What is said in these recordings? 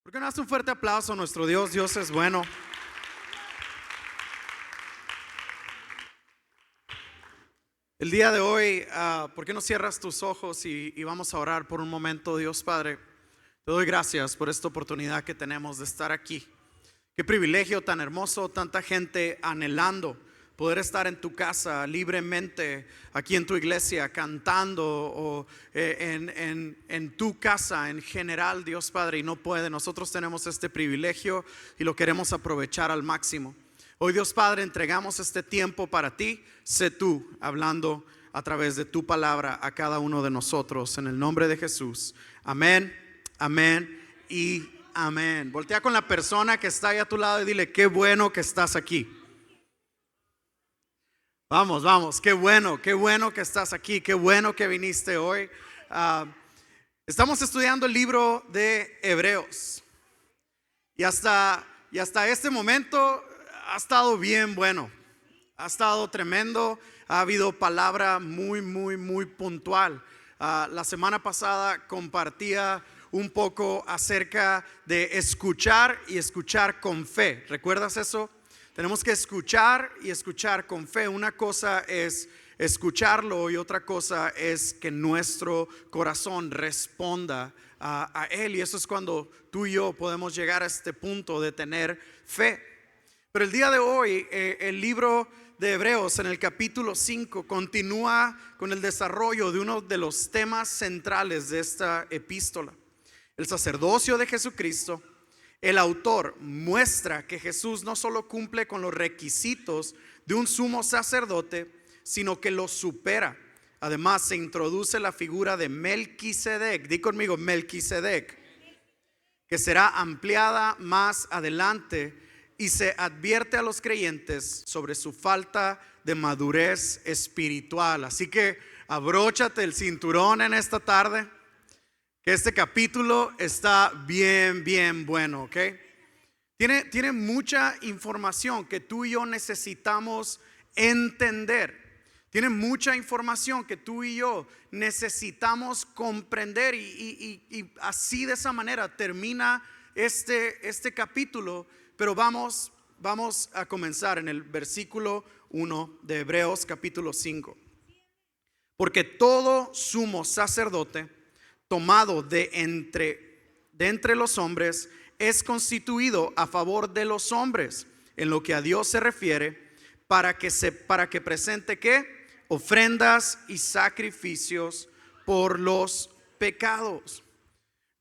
¿Por qué no hace un fuerte aplauso a nuestro Dios? Dios es bueno. El día de hoy, ¿por qué no cierras tus ojos y vamos a orar por un momento? Dios Padre, te doy gracias por esta oportunidad que tenemos de estar aquí. Qué privilegio tan hermoso, tanta gente anhelando poder estar en tu casa libremente, aquí en tu iglesia, cantando o en tu casa en general, Dios Padre, y no puede. Nosotros tenemos este privilegio y lo queremos aprovechar al máximo. Hoy, Dios Padre, entregamos este tiempo para ti. Sé tú hablando a través de tu palabra a cada uno de nosotros, en el nombre de Jesús. Amén, amén y amén. Voltea con la persona que está ahí a tu lado y dile: qué bueno que estás aquí. Vamos, qué bueno que estás aquí, qué bueno que viniste hoy. Estamos estudiando el libro de Hebreos y hasta este momento ha estado bien bueno, ha estado tremendo, ha habido palabra muy puntual. La semana pasada compartía un poco acerca de escuchar y escuchar con fe. ¿Recuerdas eso? Tenemos que escuchar y escuchar con fe. Una cosa es escucharlo y otra cosa es que nuestro corazón responda a Él. Y eso es cuando tú y yo podemos llegar a este punto de tener fe. Pero el día de hoy, el libro de Hebreos en el capítulo 5 continúa con el desarrollo de uno de los temas centrales de esta epístola: el sacerdocio de Jesucristo. El autor muestra que Jesús no solo cumple con los requisitos de un sumo sacerdote, sino que los supera. Además, se introduce la figura de Melquisedec. Di conmigo, Melquisedec, que será ampliada más adelante, y se advierte a los creyentes sobre su falta de madurez espiritual. Así que abróchate el cinturón en esta tarde. Este capítulo está bien bueno, ¿ok? Tiene mucha información que tú y yo necesitamos entender. Tiene mucha información que tú y yo necesitamos comprender y así, de esa manera termina este capítulo. Pero vamos a comenzar en el versículo 1 de Hebreos capítulo 5. Porque todo sumo sacerdote tomado de entre los hombres es constituido a favor de los hombres en lo que a Dios se refiere, para que presente ¿qué? Ofrendas y sacrificios por los pecados.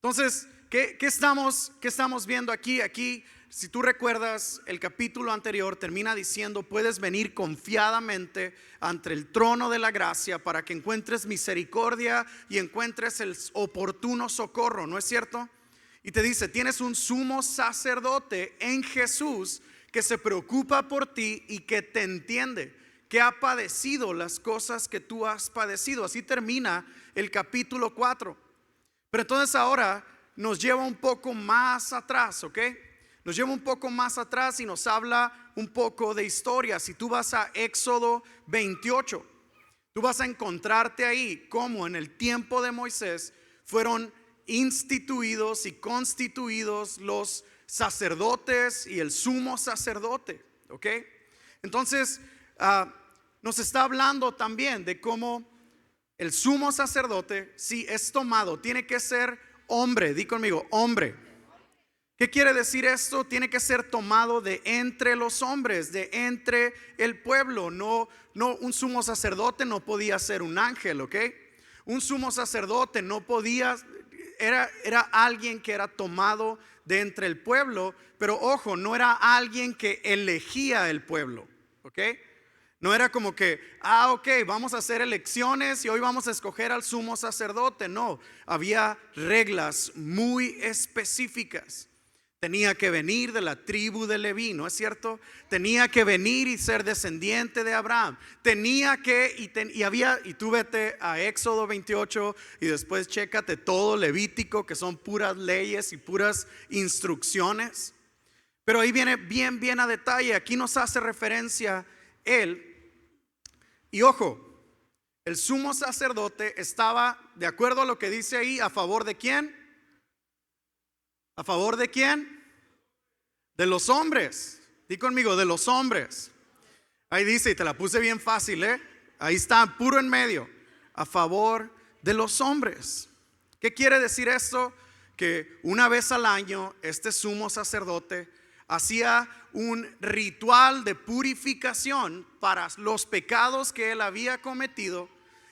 Entonces, ¿qué estamos viendo aquí? Aquí, si tú recuerdas, el capítulo anterior termina diciendo: puedes venir confiadamente ante el trono de la gracia para que encuentres misericordia y encuentres el oportuno socorro, ¿no es cierto? Y te dice: tienes un sumo sacerdote en Jesús que se preocupa por ti y que te entiende, que ha padecido las cosas que tú has padecido. Así termina el capítulo 4. Pero entonces ahora nos lleva un poco más atrás, ¿ok? Nos lleva un poco más atrás y nos habla un poco de historia. Si tú vas a Éxodo 28, tú vas a encontrarte ahí como en el tiempo de Moisés fueron instituidos y constituidos los sacerdotes y el sumo sacerdote, ¿ok? Entonces nos está hablando también de cómo el sumo sacerdote, si es tomado, tiene que ser hombre. Di conmigo, hombre. ¿Qué quiere decir esto? Tiene que ser tomado de entre los hombres, de entre el pueblo. No, un sumo sacerdote no podía ser un ángel, ¿ok? Un sumo sacerdote no podía, era alguien que era tomado de entre el pueblo, pero ojo, no era alguien que elegía el pueblo, ¿ok? No era como que, ok, vamos a hacer elecciones y hoy vamos a escoger al sumo sacerdote. No, había reglas muy específicas. Tenía que venir de la tribu de Leví, ¿no es cierto? Tenía que venir y ser descendiente de Abraham. Tenía que, y tú vete a Éxodo 28 y después chécate todo Levítico, que son puras leyes y puras instrucciones. Pero ahí viene bien a detalle. Aquí nos hace referencia él. Y ojo, el sumo sacerdote estaba, de acuerdo a lo que dice ahí, a favor de ¿quién? ¿A favor de quién? De los hombres. Di conmigo, de los hombres. Ahí dice, y te la puse bien fácil, ¿eh? Ahí está, puro en medio. A favor de los hombres. ¿Qué quiere decir esto? Que una vez al año este sumo sacerdote hacía un ritual de purificación para los pecados que él había cometido,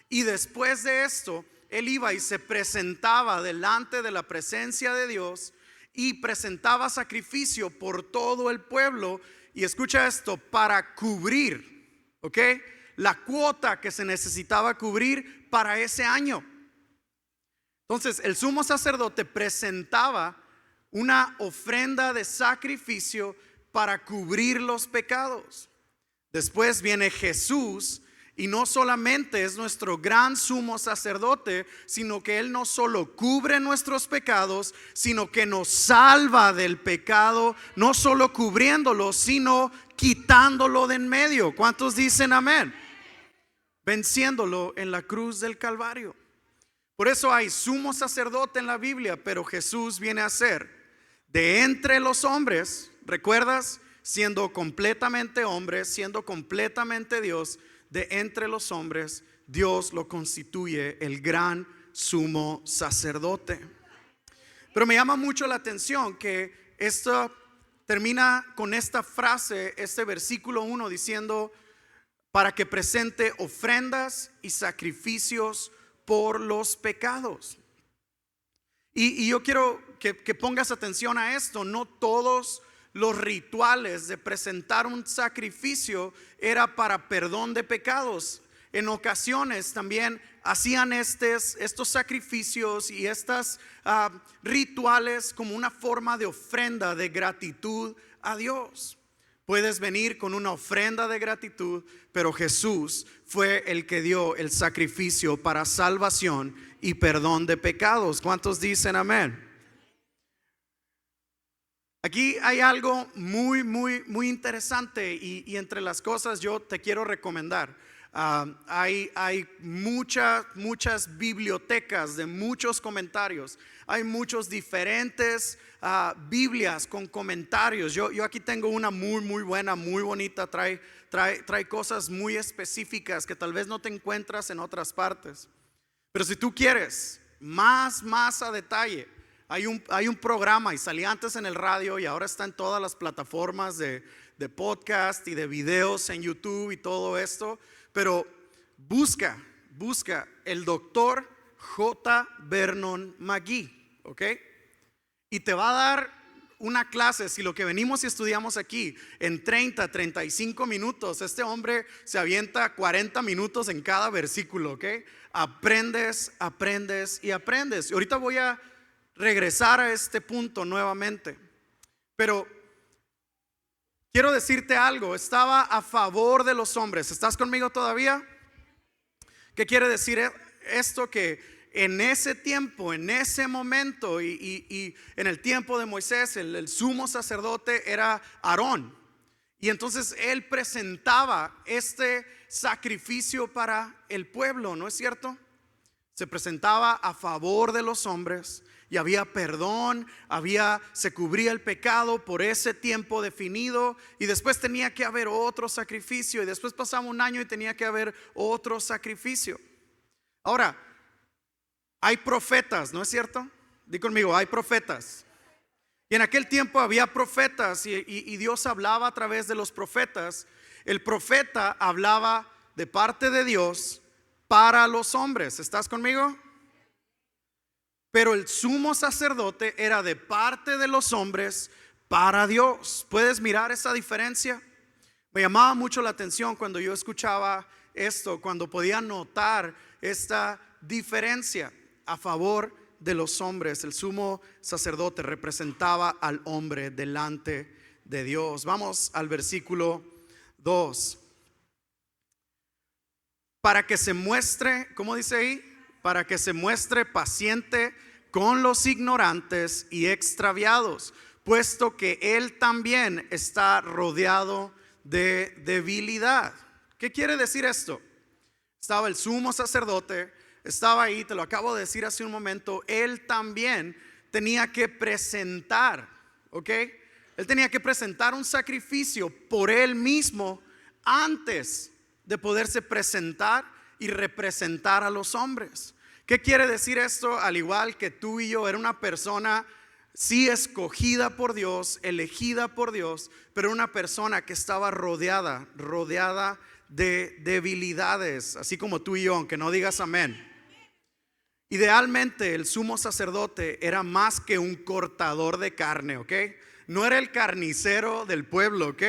y después de esto él iba y se presentaba delante de la presencia de Dios y presentaba sacrificio por todo el pueblo. Y escucha esto, para cubrir, ¿ok?, la cuota que se necesitaba cubrir para ese año. Entonces el sumo sacerdote presentaba una ofrenda de sacrificio para cubrir los pecados. Después viene Jesús, y no solamente es nuestro gran sumo sacerdote, sino que Él no solo cubre nuestros pecados, sino que nos salva del pecado, no solo cubriéndolo, sino quitándolo de en medio. ¿Cuántos dicen amén? Venciéndolo en la cruz del Calvario. Por eso hay sumo sacerdote en la Biblia, pero Jesús viene a ser de entre los hombres, ¿recuerdas? Siendo completamente hombre, siendo completamente Dios. De entre los hombres, Dios lo constituye el gran sumo sacerdote. Pero me llama mucho la atención que esto termina con esta frase, este versículo 1, diciendo: para que presente ofrendas y sacrificios por los pecados. Y yo quiero que pongas atención a esto. No todos los rituales de presentar un sacrificio era para perdón de pecados. En ocasiones también hacían estos sacrificios y estos rituales como una forma de ofrenda de gratitud a Dios. Puedes venir con una ofrenda de gratitud, pero Jesús fue el que dio el sacrificio para salvación y perdón de pecados. ¿Cuántos dicen amén? Aquí hay algo muy interesante, y entre las cosas yo te quiero recomendar. Hay muchas bibliotecas de muchos comentarios. Hay muchos diferentes Biblias con comentarios. Yo aquí tengo una muy buena, muy bonita. Trae cosas muy específicas que tal vez no te encuentras en otras partes. Pero si tú quieres más a detalle, hay un programa, y salía antes en el radio y ahora está en todas las plataformas de podcast y de videos en YouTube y todo esto. Pero busca el doctor J. Vernon McGee, ¿ok? Y te va a dar una clase. Si lo que venimos y estudiamos aquí en 35 minutos, este hombre se avienta 40 minutos en cada versículo, ¿ok? Aprendes y aprendes. Y ahorita voy a regresar a este punto nuevamente, pero quiero decirte algo. Estaba a favor de los hombres. ¿Estás conmigo todavía? ¿Qué quiere decir esto? Que en ese tiempo, en ese momento y en el tiempo de Moisés, el sumo sacerdote era Aarón. Y entonces él presentaba este sacrificio para el pueblo, ¿no es cierto? Se presentaba a favor de los hombres. Y había perdón, se cubría el pecado por ese tiempo definido, y después tenía que haber otro sacrificio, y después pasaba un año y tenía que haber otro sacrificio. Ahora, hay profetas, ¿no es cierto? Di conmigo, hay profetas. Y en aquel tiempo había profetas, y Dios hablaba a través de los profetas. El profeta hablaba de parte de Dios para los hombres. ¿Estás conmigo? Pero el sumo sacerdote era de parte de los hombres para Dios. ¿Puedes mirar esa diferencia? Me llamaba mucho la atención cuando yo escuchaba esto, cuando podía notar esta diferencia. A favor de los hombres, el sumo sacerdote representaba al hombre delante de Dios. Vamos al versículo 2. Para que se muestre, ¿cómo dice ahí? Para que se muestre paciente con los ignorantes y extraviados, puesto que él también está rodeado de debilidad. ¿Qué quiere decir esto? Estaba el sumo sacerdote, estaba ahí, te lo acabo de decir hace un momento. Él también tenía que presentar, ¿ok? Él tenía que presentar un sacrificio por él mismo antes de poderse presentar y representar a los hombres. ¿Qué quiere decir esto? Al igual que tú y yo, era una persona sí escogida por Dios, elegida por Dios, pero una persona que estaba rodeada de debilidades, así como tú y yo, aunque no digas amén. Idealmente el sumo sacerdote era más que un cortador de carne, ¿ok? No era el carnicero del pueblo, ¿ok?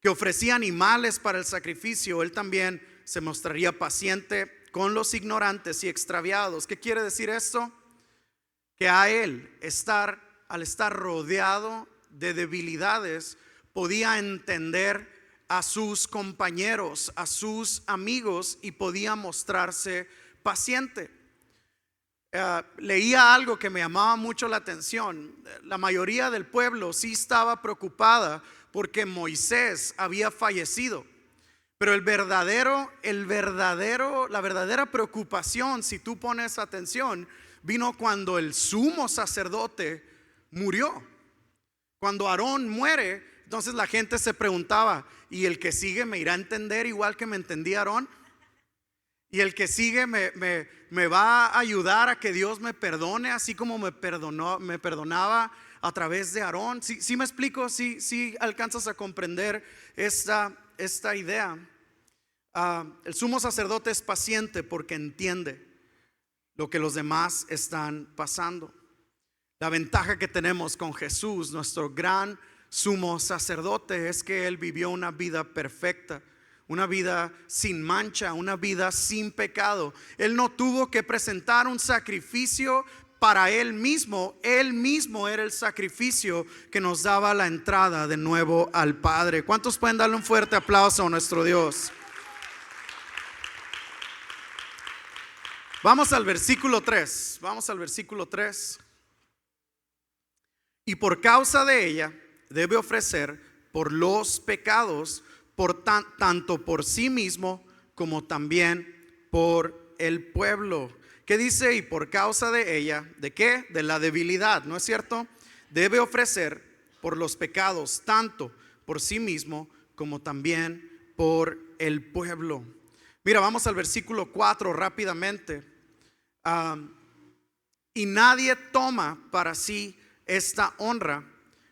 Que ofrecía animales para el sacrificio. Él también se mostraría paciente con los ignorantes y extraviados. ¿Qué quiere decir esto? Que a él al estar rodeado de debilidades, podía entender a sus compañeros, a sus amigos, y podía mostrarse paciente. Leía algo que me llamaba mucho la atención. La mayoría del pueblo sí estaba preocupada porque Moisés había fallecido. Pero la verdadera preocupación, si tú pones atención, vino cuando el sumo sacerdote murió. Cuando Aarón muere, entonces la gente se preguntaba, ¿y el que sigue me irá a entender igual que me entendía Aarón? ¿Y el que sigue me va a ayudar a que Dios me perdone así como me perdonaba a través de Aarón? ¿Sí me explico? ¿Sí alcanzas a comprender esta idea? El sumo sacerdote es paciente porque entiende lo que los demás están pasando. La ventaja que tenemos con Jesús, nuestro gran sumo sacerdote, es que Él vivió una vida perfecta, una vida sin mancha, una vida sin pecado. Él no tuvo que presentar un sacrificio para Él mismo era el sacrificio que nos daba la entrada de nuevo al Padre. ¿Cuántos pueden darle un fuerte aplauso a nuestro Dios? Vamos al versículo 3. Y por causa de ella debe ofrecer por los pecados, tanto por sí mismo como también por el pueblo. ¿Qué dice? Y por causa de ella, ¿de qué? De la debilidad, ¿no es cierto? Debe ofrecer por los pecados, tanto por sí mismo como también por el pueblo. Mira, vamos al versículo 4 rápidamente. Y nadie toma para sí esta honra,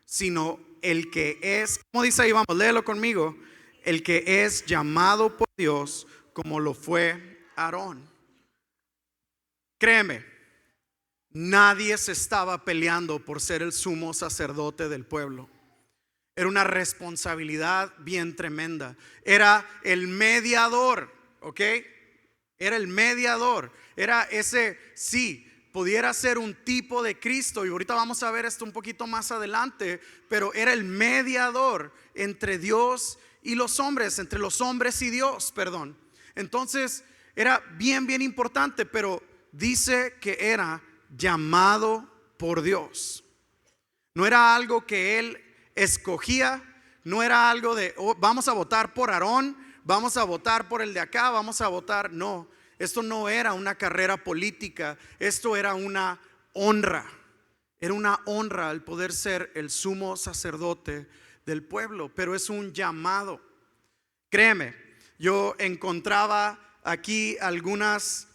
sino el que es, ¿cómo dice ahí? Vamos, léelo conmigo. El que es llamado por Dios, como lo fue Aarón. Créeme, nadie se estaba peleando por ser el sumo sacerdote del pueblo. Era una responsabilidad bien tremenda. Era el mediador, ¿ok? Era el mediador. Era ese, sí, pudiera ser un tipo de Cristo, y ahorita vamos a ver esto un poquito más adelante, pero era el mediador entre Dios y los hombres, entre los hombres y Dios, perdón. Entonces era bien importante, pero dice que era llamado por Dios. No era algo que él escogía, no era algo de vamos a votar por Aarón, vamos a votar por el de acá, vamos a votar. No, esto no era una carrera política, esto era una honra. Era una honra el poder ser el sumo sacerdote del pueblo, pero es un llamado. Créeme, yo encontraba aquí algunos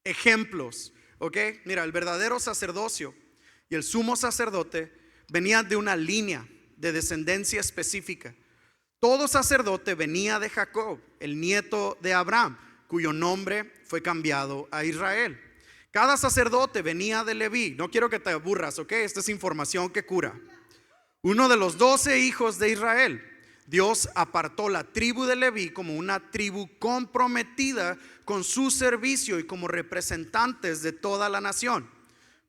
ejemplos, ¿ok? Mira, el verdadero sacerdocio y el sumo sacerdote venían de una línea de descendencia específica. Todo sacerdote venía de Jacob, el nieto de Abraham, cuyo nombre fue cambiado a Israel. Cada sacerdote venía de Leví. No quiero que te aburras, ¿ok? Esta es información que cura. Uno de los 12 hijos de Israel. Dios apartó la tribu de Leví como una tribu comprometida con su servicio y como representantes de toda la nación.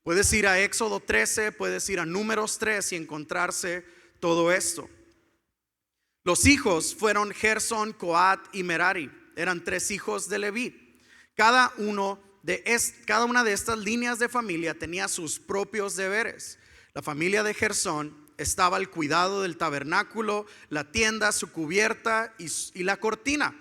Puedes ir a Éxodo 13, puedes ir a Números 3 y encontrarse todo esto. Los hijos fueron Gersón, Coat y Merari. Eran 3 hijos de Leví. Cada una de estas líneas de familia tenía sus propios deberes. La familia de Gersón estaba al cuidado del tabernáculo, la tienda, su cubierta y la cortina.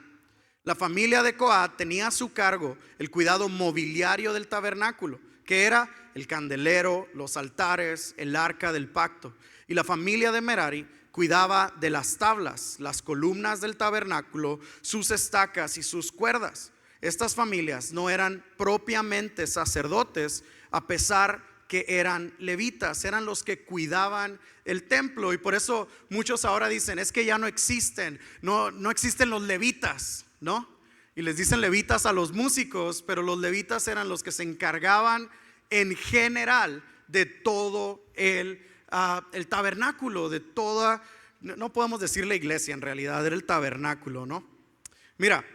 La familia de Coat tenía a su cargo el cuidado mobiliario del tabernáculo, que era el candelero, los altares, el arca del pacto. Y la familia de Merari cuidaba de las tablas, las columnas del tabernáculo, sus estacas y sus cuerdas. Estas familias no eran propiamente sacerdotes, a pesar que eran levitas, eran los que cuidaban el templo. Y por eso muchos ahora dicen, es que ya no existen los levitas, ¿no? Y les dicen levitas a los músicos, pero los levitas eran los que se encargaban en general de todo el tabernáculo, de toda, no podemos decir la iglesia, en realidad era el tabernáculo, ¿no? Mira,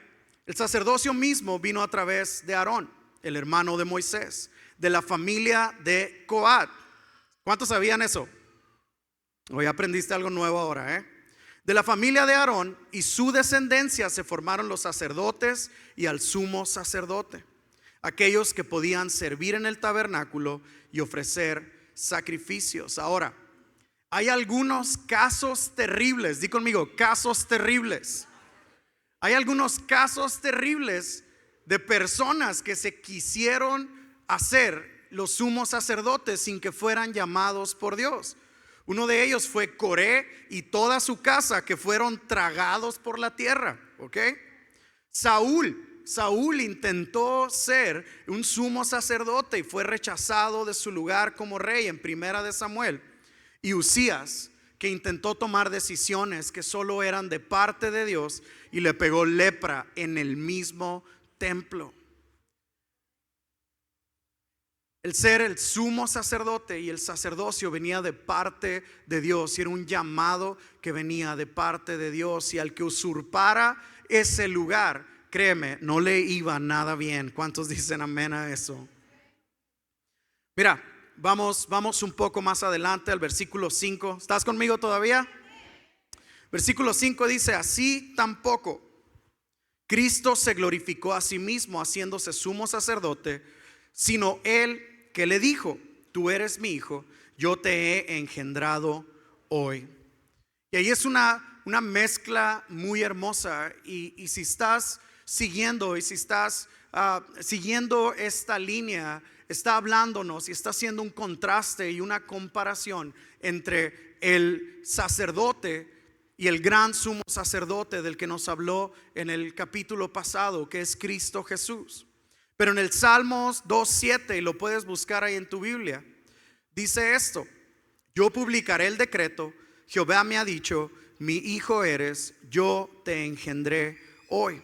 el sacerdocio mismo vino a través de Aarón, el hermano de Moisés, de la familia de Coat. ¿Cuántos sabían eso? Hoy aprendiste algo nuevo ahora, ¿eh? De la familia de Aarón y su descendencia se formaron los sacerdotes y al sumo sacerdote, aquellos que podían servir en el tabernáculo y ofrecer sacrificios. Ahora, hay algunos casos terribles, di conmigo, casos terribles. Hay algunos casos terribles de personas que se quisieron hacer los sumos sacerdotes sin que fueran llamados por Dios. Uno de ellos fue Coré y toda su casa, que fueron tragados por la tierra, ¿ok? Saúl intentó ser un sumo sacerdote y fue rechazado de su lugar como rey en Primera de Samuel. Y Usías, que intentó tomar decisiones que solo eran de parte de Dios, y le pegó lepra en el mismo templo. El ser el sumo sacerdote y el sacerdocio venía de parte de Dios, y era un llamado que venía de parte de Dios, y al que usurpara ese lugar, créeme, no le iba nada bien. ¿Cuántos dicen amén a eso? Mira, vamos un poco más adelante al versículo 5. ¿Estás conmigo todavía? Versículo 5 dice, así tampoco Cristo se glorificó a sí mismo haciéndose sumo sacerdote, sino él que le dijo, tú eres mi hijo, yo te he engendrado hoy. Y ahí es una mezcla muy hermosa. Y si estás siguiendo, siguiendo esta línea, está hablándonos y está haciendo un contraste y una comparación entre el sacerdote y el gran sumo sacerdote del que nos habló en el capítulo pasado, que es Cristo Jesús. Pero en el Salmos 2:7, y lo puedes buscar ahí en tu Biblia, dice esto: yo publicaré el decreto, Jehová me ha dicho, mi hijo eres, yo te engendré hoy.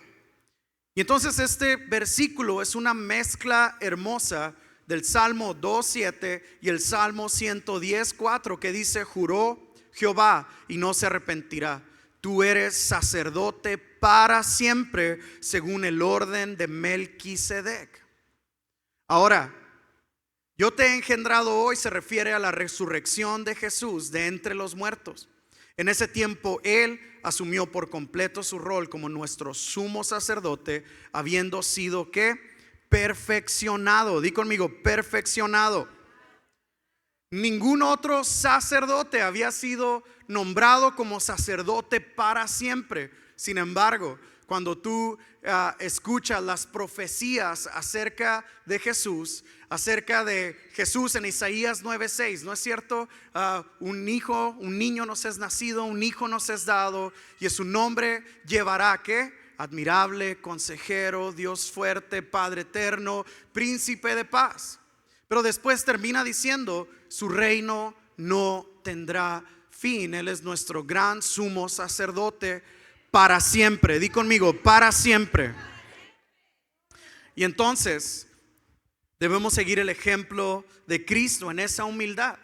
Y entonces este versículo es una mezcla hermosa del Salmo 2:7 y el Salmo 110:4, que dice, juró Jehová y no se arrepentirá, tú eres sacerdote para siempre según el orden de Melquisedec. Ahora, yo te he engendrado hoy se refiere a la resurrección de Jesús de entre los muertos. En ese tiempo él asumió por completo su rol como nuestro sumo sacerdote, habiendo sido ¿qué? Perfeccionado. Di conmigo, perfeccionado. Ningún otro sacerdote había sido nombrado como sacerdote para siempre. Sin embargo, cuando tú escuchas las profecías acerca de Jesús en Isaías 9:6, ¿no es cierto? Un niño nos es nacido, un hijo nos es dado, y su nombre llevará ¿qué? Admirable, consejero, Dios fuerte, Padre eterno, príncipe de paz. Pero después termina diciendo, su reino no tendrá fin. Él es nuestro gran sumo sacerdote para siempre. Di conmigo, para siempre. Y entonces debemos seguir el ejemplo de Cristo en esa humildad.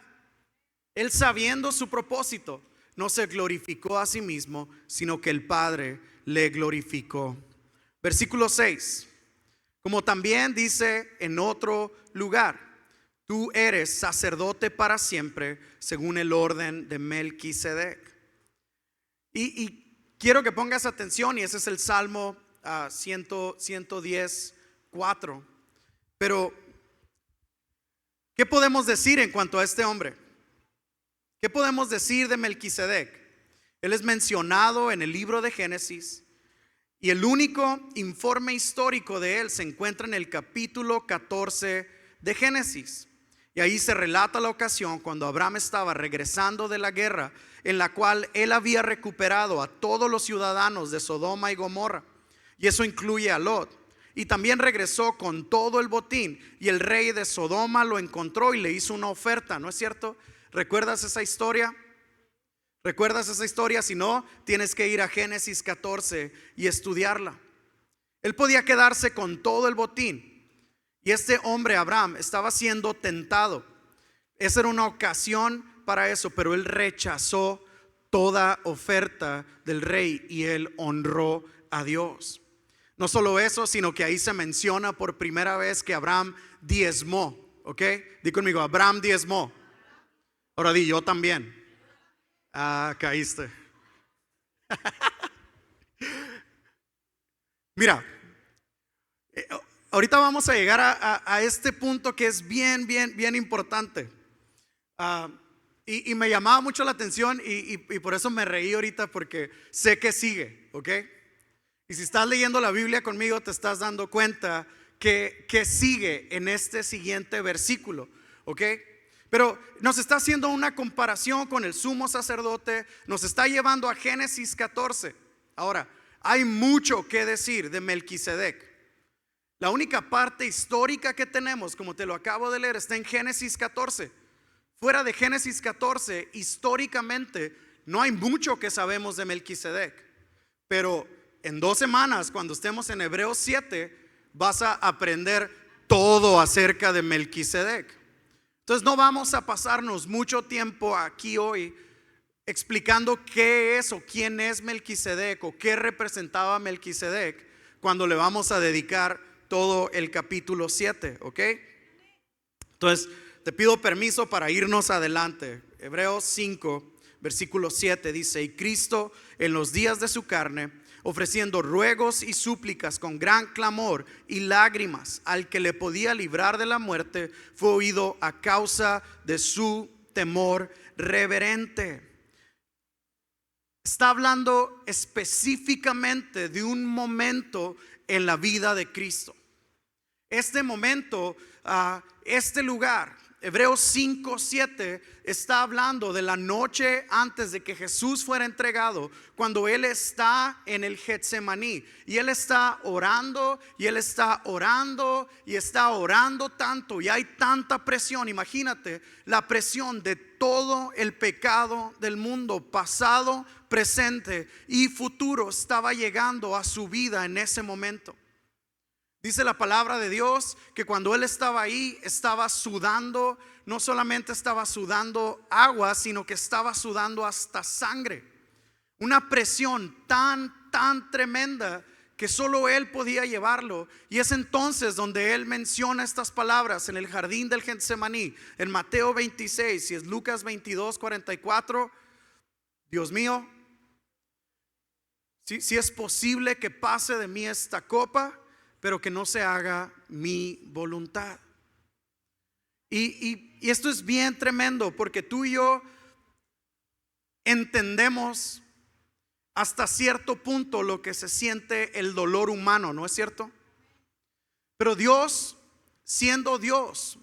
Él, sabiendo su propósito, no se glorificó a sí mismo, sino que el Padre le glorificó. Versículo 6. Como también dice en otro lugar, tú eres sacerdote para siempre según el orden de Melquisedec. Y quiero que pongas atención, y ese es el Salmo 110:4. Pero ¿qué podemos decir en cuanto a este hombre? ¿Qué podemos decir de Melquisedec? Él es mencionado en el libro de Génesis, Y el único informe histórico de él se encuentra en el capítulo 14 de Génesis. Y ahí se relata la ocasión cuando Abraham estaba regresando de la guerra, en la cual él había recuperado a todos los ciudadanos de Sodoma y Gomorra. Y eso incluye a Lot. Y también regresó con todo el botín. Y el rey de Sodoma lo encontró y le hizo una oferta, ¿no es cierto? ¿Recuerdas esa historia? ¿Recuerdas esa historia? Si no, tienes que ir a Génesis 14 y estudiarla. Él podía quedarse con todo el botín. Y este hombre, Abraham, estaba siendo tentado. Esa era una ocasión para eso, pero él rechazó toda oferta del rey y él honró a Dios. No solo eso, sino que ahí se menciona por primera vez que Abraham diezmó. ¿Ok? Di conmigo, Abraham diezmó. Ahora di, yo también. Ah, caíste. Mira, ahorita vamos a llegar a este punto que es bien importante. Y me llamaba mucho la atención y por eso me reí ahorita, porque sé que sigue, ¿ok? Y si estás leyendo la Biblia conmigo, te estás dando cuenta que sigue en este siguiente versículo, ¿ok? Pero nos está haciendo una comparación con el sumo sacerdote, nos está llevando a Génesis 14. Ahora, hay mucho que decir de Melquisedec. La única parte histórica que tenemos, como te lo acabo de leer, está en Génesis 14. Fuera de Génesis 14, históricamente, no hay mucho que sabemos de Melquisedec. Pero en 2 semanas, cuando estemos en Hebreos 7, vas a aprender todo acerca de Melquisedec. Entonces no vamos a pasarnos mucho tiempo aquí hoy explicando qué es o quién es Melquisedec o qué representaba Melquisedec, cuando le vamos a dedicar todo el capítulo 7, ¿ok? Entonces te pido permiso para irnos adelante. Hebreos 5, versículo 7 dice: y Cristo en los días de su carne, ofreciendo ruegos y súplicas con gran clamor y lágrimas al que le podía librar de la muerte, fue oído a causa de su temor reverente. Está hablando específicamente de un momento en la vida de Cristo. Este momento, este lugar, Hebreos 5:7, está hablando de la noche antes de que Jesús fuera entregado, cuando Él está en el Getsemaní y Él está orando y Él está orando y está orando tanto, y hay tanta presión. Imagínate la presión de todo el pecado del mundo, pasado, presente y futuro, estaba llegando a su vida en ese momento. Dice la palabra de Dios que cuando él estaba ahí, estaba sudando. No solamente estaba sudando agua, sino que estaba sudando hasta sangre. Una presión tan tremenda que solo él podía llevarlo. Y es entonces donde él menciona estas palabras en el jardín del Getsemaní, en Mateo 26 y es Lucas 22:44. Dios mío, si es posible que pase de mí esta copa, pero que no se haga mi voluntad. Y esto es bien tremendo, porque tú y yo entendemos hasta cierto punto lo que se siente el dolor humano, ¿no es cierto? Pero Dios, siendo Dios,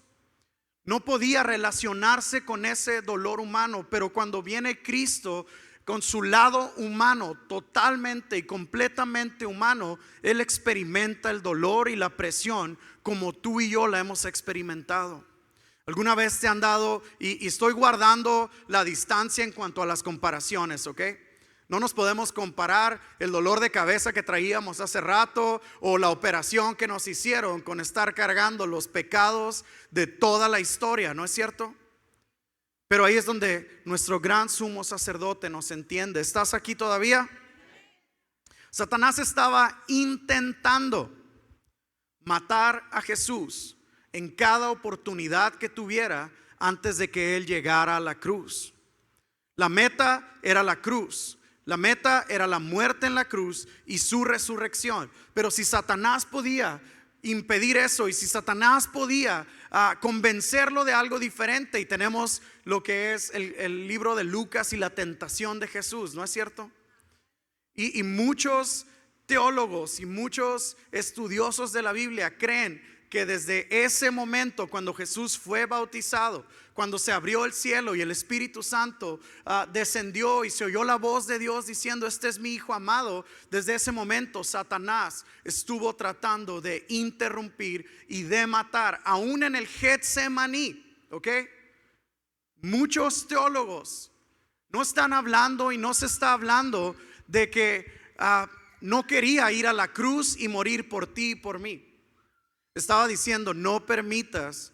no podía relacionarse con ese dolor humano. Pero cuando viene Cristo con su lado humano, totalmente y completamente humano, Él experimenta el dolor y la presión como tú y yo la hemos experimentado. ¿Alguna vez te han dado, y estoy guardando la distancia en cuanto a las comparaciones, ok? No nos podemos comparar el dolor de cabeza que traíamos hace rato o la operación que nos hicieron con estar cargando los pecados de toda la historia, ¿no es cierto? Pero ahí es donde nuestro gran sumo sacerdote nos entiende. ¿Estás aquí todavía? Satanás estaba intentando matar a Jesús en cada oportunidad que tuviera antes de que él llegara a la cruz. La meta era la cruz. La meta era la muerte en la cruz y su resurrección. Pero si Satanás podía impedir eso, y si Satanás podía convencerlo de algo diferente, y tenemos lo que es el libro de Lucas y la tentación de Jesús, ¿no es cierto? Y muchos teólogos y muchos estudiosos de la Biblia creen que desde ese momento, cuando Jesús fue bautizado, cuando se abrió el cielo y el Espíritu Santo descendió y se oyó la voz de Dios diciendo: este es mi Hijo amado, desde ese momento Satanás estuvo tratando de interrumpir y de matar, aún en el Getsemaní. ¿Ok? Muchos teólogos no están hablando y no se está hablando de que no quería ir a la cruz y morir por ti y por mí. Estaba diciendo: no permitas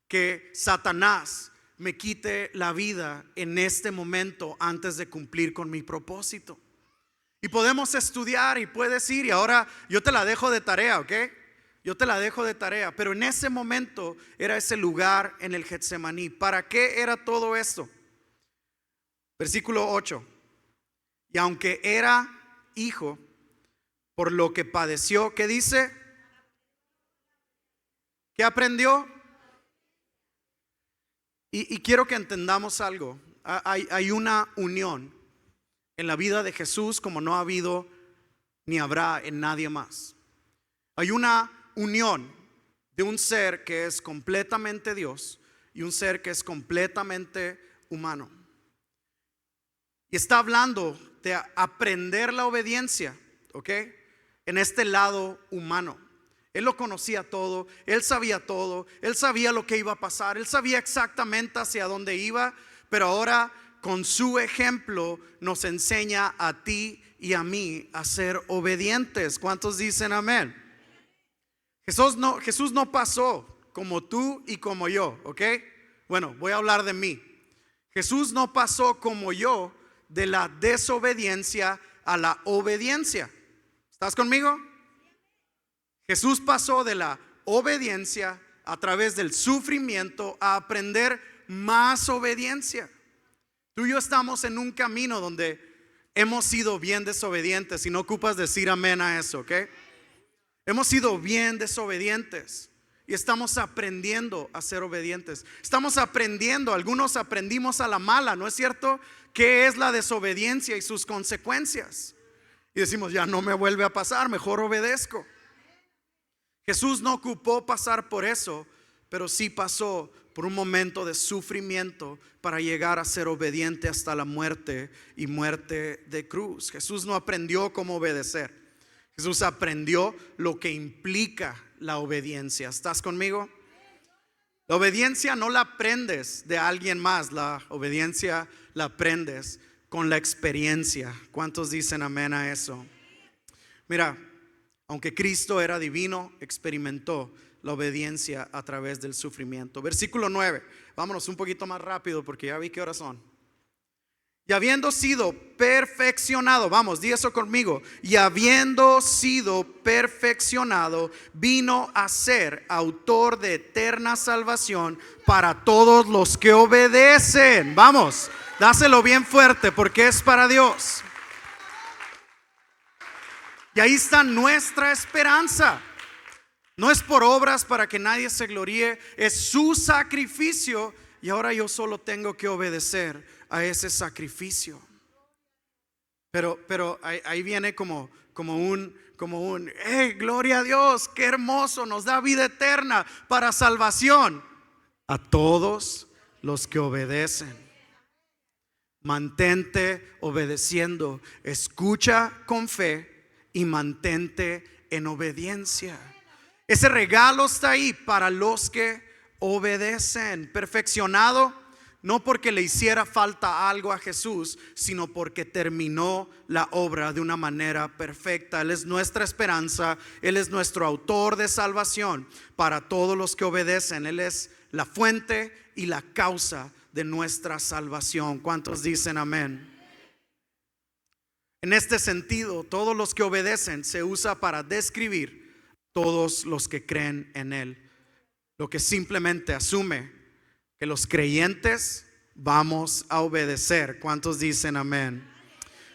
que Satanás me quite la vida en este momento antes de cumplir con mi propósito. Y podemos estudiar y puedes ir, y ahora yo te la dejo de tarea, ¿ok? Yo te la dejo de tarea. Pero en ese momento era ese lugar en el Getsemaní. ¿Para qué era todo esto? Versículo 8. Y aunque era hijo, por lo que padeció, ¿qué dice? ¿Qué aprendió? Y quiero que entendamos algo. Hay una unión en la vida de Jesús como no ha habido ni habrá en nadie más. Hay una unión de un ser que es completamente Dios y un ser que es completamente humano. Y está hablando de aprender la obediencia, ¿ok? En este lado humano. Él lo conocía todo, él sabía todo, él sabía lo que iba a pasar, él sabía exactamente hacia dónde iba, pero ahora con su ejemplo nos enseña a ti y a mí a ser obedientes. ¿Cuántos dicen amén? Jesús no pasó como tú y como yo, ¿ok? Bueno, voy a hablar de mí. Jesús no pasó como yo de la desobediencia a la obediencia. ¿Estás conmigo? Jesús pasó de la obediencia a través del sufrimiento a aprender más obediencia. Tú y yo estamos en un camino donde hemos sido bien desobedientes y no ocupas decir amén a eso, ¿ok? Hemos sido bien desobedientes y estamos aprendiendo a ser obedientes. Estamos aprendiendo, algunos aprendimos a la mala, ¿no es cierto? ¿Qué es la desobediencia y sus consecuencias? Y decimos: ya no me vuelve a pasar, mejor obedezco. Jesús no ocupó pasar por eso, pero sí pasó por un momento de sufrimiento para llegar a ser obediente hasta la muerte y muerte de cruz. Jesús no aprendió cómo obedecer. Jesús aprendió lo que implica la obediencia. ¿Estás conmigo? La obediencia no la aprendes de alguien más. La obediencia la aprendes con la experiencia. ¿Cuántos dicen amén a eso? Mira, aunque Cristo era divino, experimentó la obediencia a través del sufrimiento. Versículo 9. Vámonos un poquito más rápido porque ya vi qué horas son. Y habiendo sido perfeccionado, vamos, di eso conmigo. Y habiendo sido perfeccionado, vino a ser autor de eterna salvación para todos los que obedecen. Vamos, dáselo bien fuerte porque es para Dios. Y ahí está nuestra esperanza. No es por obras para que nadie se gloríe, es su sacrificio y ahora yo solo tengo que obedecer a ese sacrificio. Pero ahí viene como un gloria a Dios, qué hermoso, nos da vida eterna para salvación a todos los que obedecen. Mantente obedeciendo, escucha con fe y mantente en obediencia. Ese regalo está ahí para los que obedecen. Perfeccionado, no porque le hiciera falta algo a Jesús, sino porque terminó la obra de una manera perfecta. Él es nuestra esperanza, Él es nuestro autor de salvación para todos los que obedecen. Él es la fuente y la causa de nuestra salvación. ¿Cuántos dicen amén? En este sentido, todos los que obedecen se usa para describir todos los que creen en Él, lo que simplemente asume que los creyentes vamos a obedecer. ¿Cuántos dicen amén?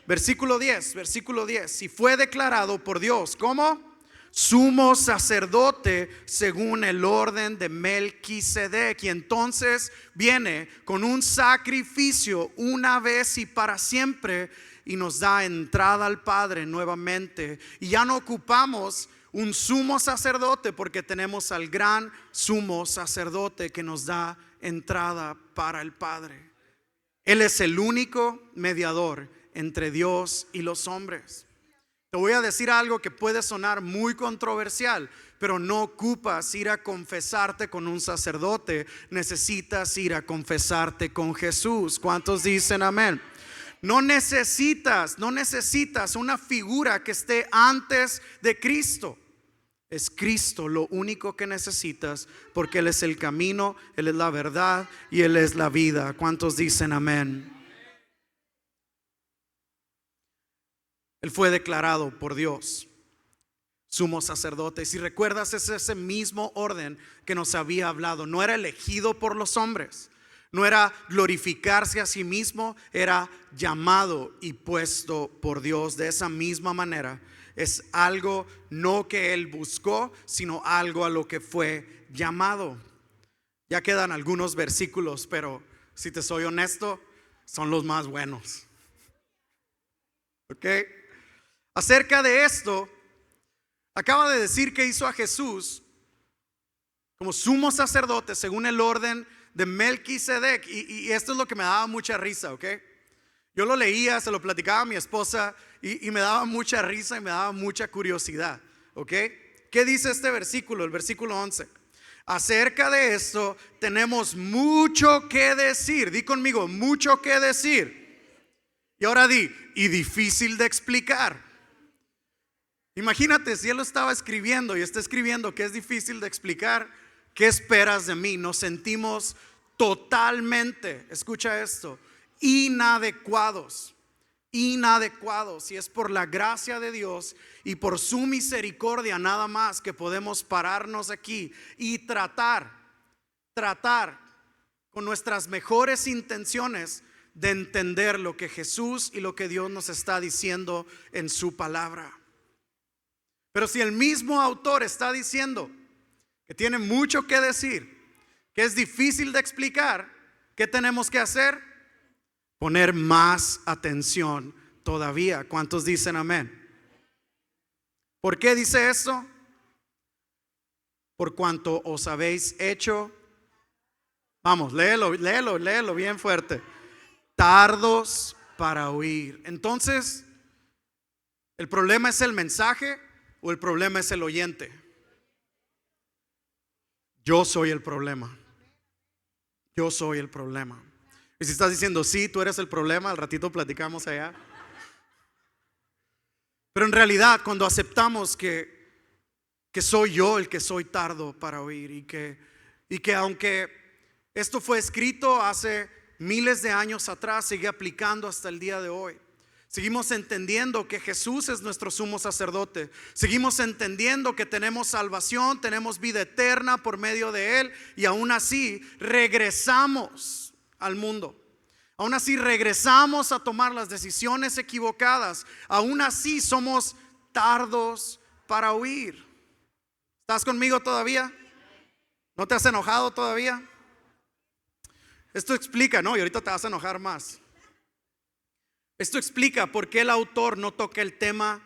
Versículo 10. Y fue declarado por Dios como sumo sacerdote según el orden de Melquisedec, y entonces viene con un sacrificio una vez y para siempre y nos da entrada al Padre nuevamente. Y ya no ocupamos un sumo sacerdote porque tenemos al gran sumo sacerdote que nos da entrada para el Padre. Él es el único mediador entre Dios y los hombres. Te voy a decir algo que puede sonar muy controversial, pero no ocupas ir a confesarte con un sacerdote, necesitas ir a confesarte con Jesús. ¿Cuántos dicen amén? No necesitas una figura que esté antes de Cristo. Es Cristo lo único que necesitas, porque Él es el camino, Él es la verdad y Él es la vida. ¿Cuántos dicen amén? Él fue declarado por Dios sumo sacerdote. Y si recuerdas, es ese mismo orden que nos había hablado. No era elegido por los hombres, no era glorificarse a sí mismo, era llamado y puesto por Dios. De esa misma manera es algo no que Él buscó, sino algo a lo que fue llamado. Ya quedan algunos versículos, pero si te soy honesto, son los más buenos. ¿Ok? Acerca de esto, acaba de decir que hizo a Jesús como sumo sacerdote según el orden de Melquisedec. Y esto es lo que me daba mucha risa, ¿ok? Yo lo leía, se lo platicaba a mi esposa y me daba mucha risa y me daba mucha curiosidad, ¿ok? ¿Qué dice este versículo? El versículo 11. Acerca de esto tenemos mucho que decir. Di conmigo, mucho que decir. Y ahora di, y difícil de explicar. Imagínate si Él lo estaba escribiendo y está escribiendo que es difícil de explicar. ¿Qué esperas de mí? Nos sentimos totalmente, escucha esto, inadecuados. Y es por la gracia de Dios y por su misericordia nada más que podemos pararnos aquí y tratar con nuestras mejores intenciones de entender lo que Jesús y lo que Dios nos está diciendo en su palabra. Pero si el mismo autor está diciendo que tiene mucho que decir, que es difícil de explicar, ¿qué tenemos que hacer? Poner más atención todavía. ¿Cuántos dicen amén? ¿Por qué dice esto? Por cuanto os habéis hecho, vamos, léelo bien fuerte, tardos para oír. Entonces, ¿el problema es el mensaje o el problema es el oyente? Yo soy el problema. Yo soy el problema. Y si estás diciendo, sí, tú eres el problema, al ratito platicamos allá. Pero en realidad, cuando aceptamos que soy yo el que soy tardo para oír, y que aunque esto fue escrito hace miles de años atrás, sigue aplicando hasta el día de hoy. Seguimos entendiendo que Jesús es nuestro sumo sacerdote. Seguimos entendiendo que tenemos salvación, tenemos vida eterna por medio de Él. Y aún así regresamos al mundo. Aún así regresamos a tomar las decisiones equivocadas. Aún así somos tardos para oír. ¿Estás conmigo todavía? ¿No te has enojado todavía? Esto explica, ¿no? Y ahorita te vas a enojar más. Esto explica por qué el autor no toca el tema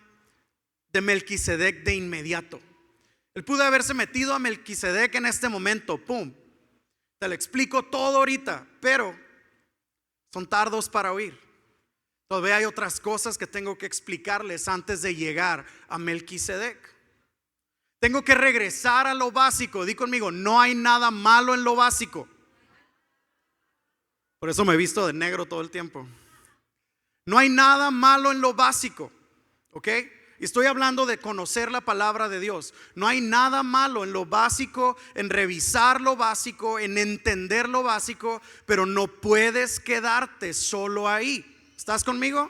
de Melquisedec de inmediato. Él pudo haberse metido a Melquisedec en este momento, pum. Te lo explico todo ahorita, pero son tardos para oír. Todavía hay otras cosas que tengo que explicarles antes de llegar a Melquisedec. Tengo que regresar a lo básico. Di conmigo, no hay nada malo en lo básico. Por eso me he visto de negro todo el tiempo. No hay nada malo en lo básico, ¿ok? Y estoy hablando de conocer la palabra de Dios. No hay nada malo en lo básico, en revisar lo básico, en entender lo básico, pero no puedes quedarte solo ahí. ¿Estás conmigo?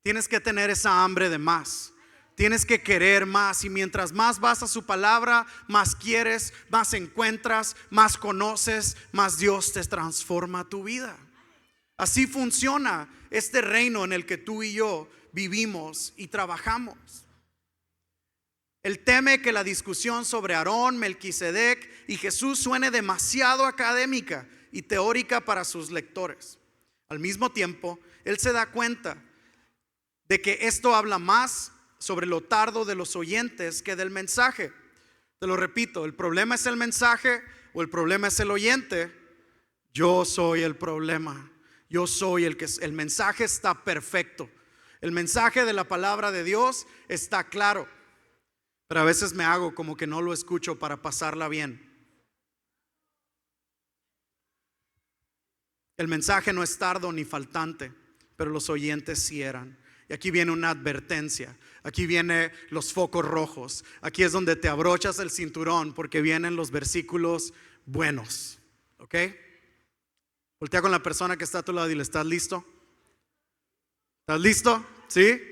Tienes que tener esa hambre de más. Tienes que querer más, y mientras más vas a su palabra, más quieres, más encuentras, más conoces, más Dios te transforma tu vida. Así funciona este reino en el que tú y yo vivimos y trabajamos. Él teme que la discusión sobre Aarón, Melquisedec y Jesús suene demasiado académica y teórica para sus lectores. Al mismo tiempo, él se da cuenta de que esto habla más sobre lo tardo de los oyentes que del mensaje. Te lo repito, ¿el problema es el mensaje o el problema es el oyente? Yo soy el problema. Yo soy el mensaje está perfecto. El mensaje de la palabra de Dios está claro. Pero a veces me hago como que no lo escucho para pasarla bien. El mensaje no es tardo ni faltante, pero los oyentes sí eran. Y aquí viene una advertencia. Aquí vienen los focos rojos. Aquí es donde te abrochas el cinturón, porque vienen los versículos buenos. ¿Ok? Voltea con la persona que está a tu lado y dile: ¿estás listo? ¿Estás listo? ¿Sí?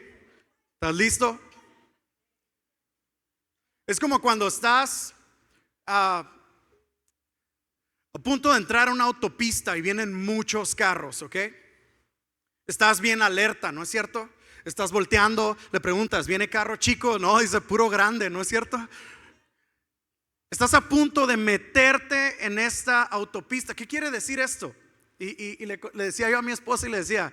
¿Estás listo? Es como cuando estás a punto de entrar a una autopista y vienen muchos carros, ¿ok? Estás bien alerta, ¿no es cierto? Estás volteando, le preguntas: ¿viene carro chico? No, dice puro grande, ¿no es cierto? Estás a punto de meterte en esta autopista. ¿Qué quiere decir esto? Y le decía yo a mi esposa y le decía: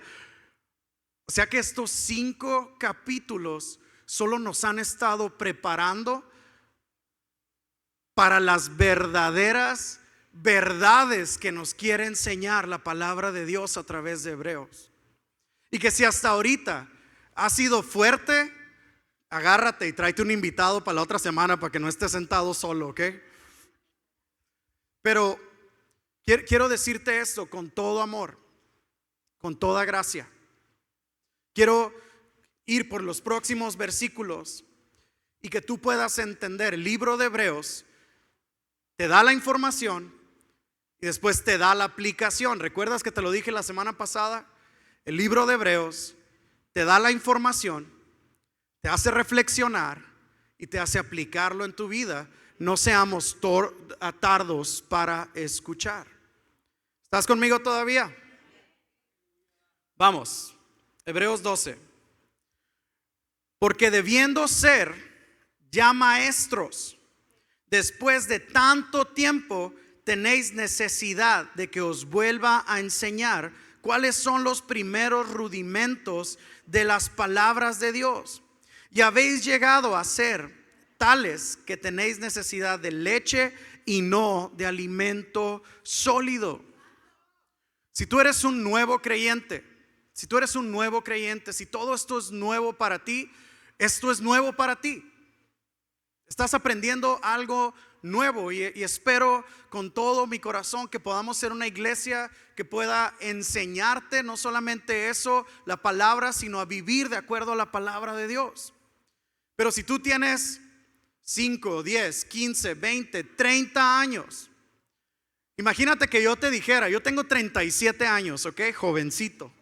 o sea que estos 5 capítulos solo nos han estado preparando para las verdaderas verdades que nos quiere enseñar la palabra de Dios a través de Hebreos. Y que si hasta ahorita ha sido fuerte, agárrate y tráete un invitado para la otra semana para que no estés sentado solo, ¿ok? Pero quiero decirte esto con todo amor, con toda gracia. Quiero ir por los próximos versículos y que tú puedas entender. El libro de Hebreos te da la información y después te da la aplicación. ¿Recuerdas que te lo dije la semana pasada? El libro de Hebreos te da la información, te hace reflexionar y te hace aplicarlo en tu vida. No seamos tardos para escuchar. ¿Estás conmigo todavía? Vamos, Hebreos 12. Porque debiendo ser ya maestros, después de tanto tiempo, tenéis necesidad de que os vuelva a enseñar cuáles son los primeros rudimentos de las palabras de Dios. Y habéis llegado a ser tales que tenéis necesidad de leche y no de alimento sólido. Si tú eres un nuevo creyente, si todo esto es nuevo para ti, esto es nuevo para ti. Estás aprendiendo algo nuevo y espero con todo mi corazón que podamos ser una iglesia que pueda enseñarte no solamente eso, la palabra, sino a vivir de acuerdo a la palabra de Dios. Pero si tú tienes 5, 10, 15, 20, 30 años, imagínate que yo te dijera: yo tengo 37 años, ¿ok? Jovencito.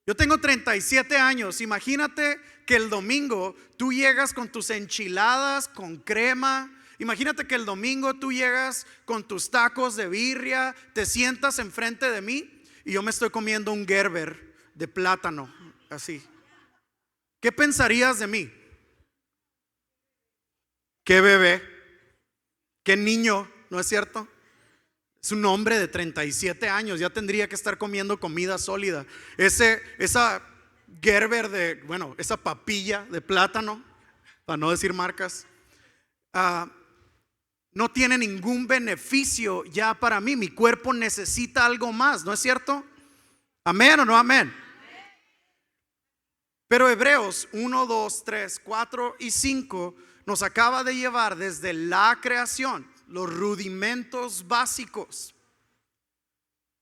Yo tengo 37 años. Imagínate que el domingo tú llegas con tus enchiladas con crema. Imagínate que el domingo tú llegas con tus tacos de birria, te sientas enfrente de mí y yo me estoy comiendo un Gerber de plátano, así. ¿Qué pensarías de mí? ¿Qué bebé? ¿Qué niño? ¿No es cierto? Es un hombre de 37 años, ya tendría que estar comiendo comida sólida. Esa Gerber esa papilla de plátano, para no decir marcas, no tiene ningún beneficio ya para mí. Mi cuerpo necesita algo más, ¿no es cierto? ¿Amén o no amén? Pero Hebreos 1, 2, 3, 4 y 5 nos acaba de llevar desde la creación, los rudimentos básicos,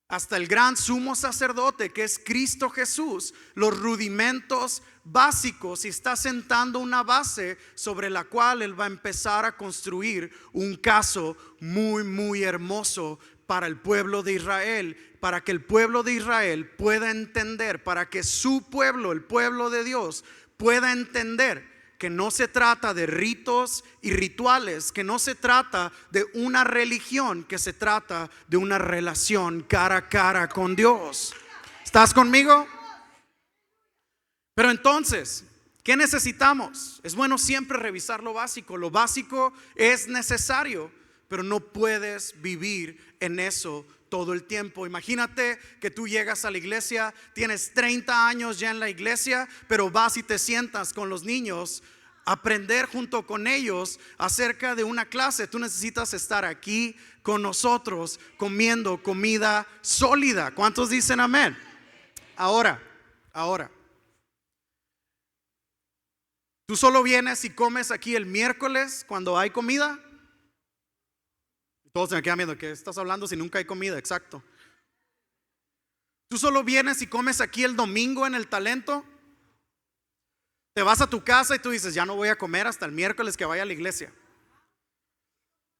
hasta el gran sumo sacerdote que es Cristo Jesús, los rudimentos básicos, y está sentando una base sobre la cual Él va a empezar a construir un caso muy, muy hermoso para el pueblo de Israel, para que el pueblo de Israel pueda entender, para que su pueblo, el pueblo de Dios, pueda entender que no se trata de ritos y rituales, que no se trata de una religión, que se trata de una relación cara a cara con Dios. ¿Estás conmigo? Pero entonces, ¿Qué necesitamos? Es bueno siempre revisar lo básico. Lo básico es necesario, pero no puedes vivir en eso todo el tiempo. Imagínate que tú llegas a la iglesia, tienes 30 años ya en la iglesia, pero vas y te sientas con los niños a aprender junto con ellos acerca de una clase. Tú necesitas estar aquí con nosotros comiendo comida sólida. ¿Cuántos dicen amén? Ahora, ¿tú solo vienes y comes aquí el miércoles cuando hay comida? Todos se me quedan viendo, ¿qué estás hablando si nunca hay comida? Exacto. ¿Tú solo vienes y comes aquí el domingo en el talento? Te vas a tu casa y tú dices, ya no voy a comer hasta el miércoles que vaya a la iglesia.